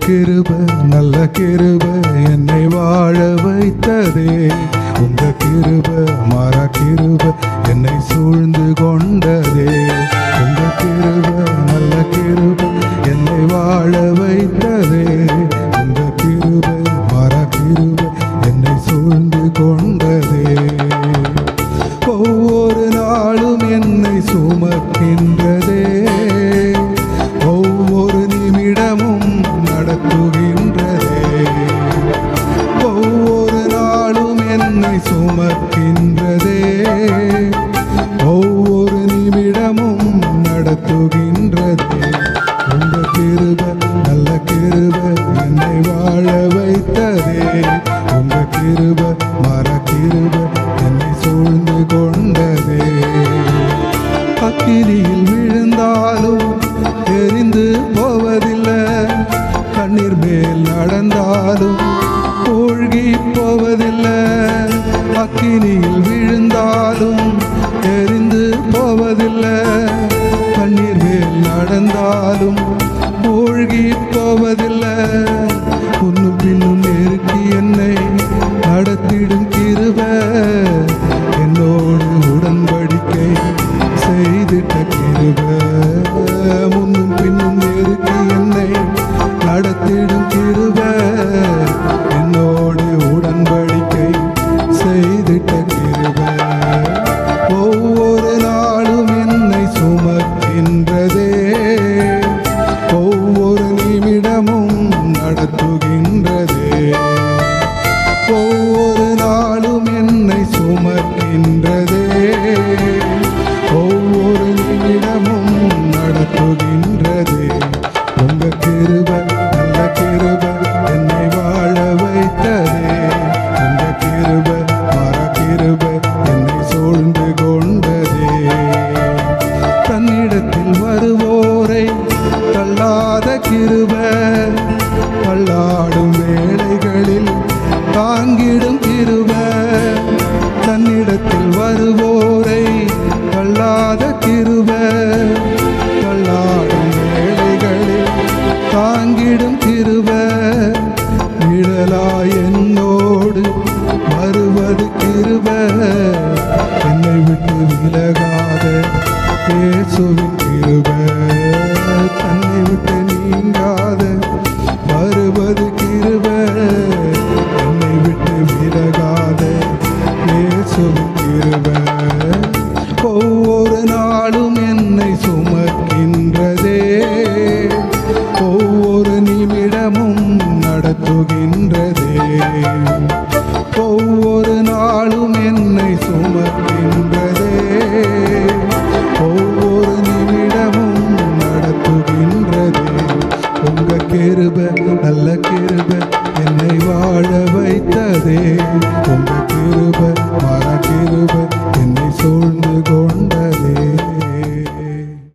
கிருப நல்ல கிருப என்னை வாழ வைத்ததே. உங்க கிருப மாறா கிருப என்னை சூழ்ந்து கொண்டதே. உங்க கிருப நல்ல கிருப என்னை வாழ வைத்ததே. உங்க கிருப மாறா கிருப என்னை சூழ்ந்து கொண்டதே. ஒவ்வொரு நாளும் என்னை சுமக்கின்றதே. ஒவ்வொரு நிமிடமும் நடத்துகின்றதே. ஒவ்வொரு நாளும் என்னை சுமக்கின்றதே. ஒவ்வொரு நிமிடமும் நடத்துகின்றதே. உங்க கிருப நல்ல கிருப என்னை வாழ வைத்ததே. உங்க கிருப மர கிருப என்னை சூழ்ந்து கொண்டதே. அக்கினியில் விழுந்தாலும் தெரிந்து போவதில்லை. கண்ணீர் மேல் நடந்தாலும் மூழ்கி போவதில்லை. அக்கினியில் விழுந்தாலும் தெரிந்து போவதில்லை. கண்ணீர் மேல் நடந்தாலும் மூழ்கி போவதில்லை. முன்னும் பின்னும் நெருக்கி என்னை நடத்திடும் கிருப என்னோடு உடன்படிக்கை செய்திட்ட கிருப. முன்னும் பின்னும் நெருக்கி என்னை நடத்திடும் கிருப என்னோடு உடன்படிக்கை செய்திட்ட கிருப. ஒவ்வொரு நாளும் என்னை சுமக்கின்றதே. ஒவ்வொரு நிமிடமும் நடத்துகின்றதே. ஒவ்வொரு நாளும் என்னை சுமக்கின்றதே. ஒவ்வொரு நிமிடமும் நடத்துகின்றதே. உங்க கிருப நல்ல கிருப என்னை வாழ வைத்ததே. உங்க கிருப மர கிருப என்னை சூழ்ந்து கொண்டதே. தன்னிடத்தில் வருவோரை தள்ளாத கிருப தள்ளாடும் வேளைகளில் தாங்கிடும் கிருப. தன்னிடத்தில் வருவோரை தள்ளாத கிருப தள்ளாடும் வேளைகளில் தாங்கிடும் கிருப. நிழலாய் என்னோடு வருவது கிருப. என்னை விட்டு விலகாத இயேசுவின் கிருப. தன்னை விட்டு நீங்காத வருவது கிருப. என்னை விட்டு விலகாத இயேசுவின் கிருப. ஒவ்வொரு நாளும் என்னை சுமக்கின்றதே. ஒவ்வொரு நிமிடமும் நடத்துகின்றதே. ஒவ்வொரு நாளும் என்னை சுமக்கின்றதே. ஒவ்வொரு நிமிடமும் நடத்துகின்றதே. உங்க கிருப நல்ல கிருப என்னை வாழ வைத்ததே. உங்க கிருப மர கிருப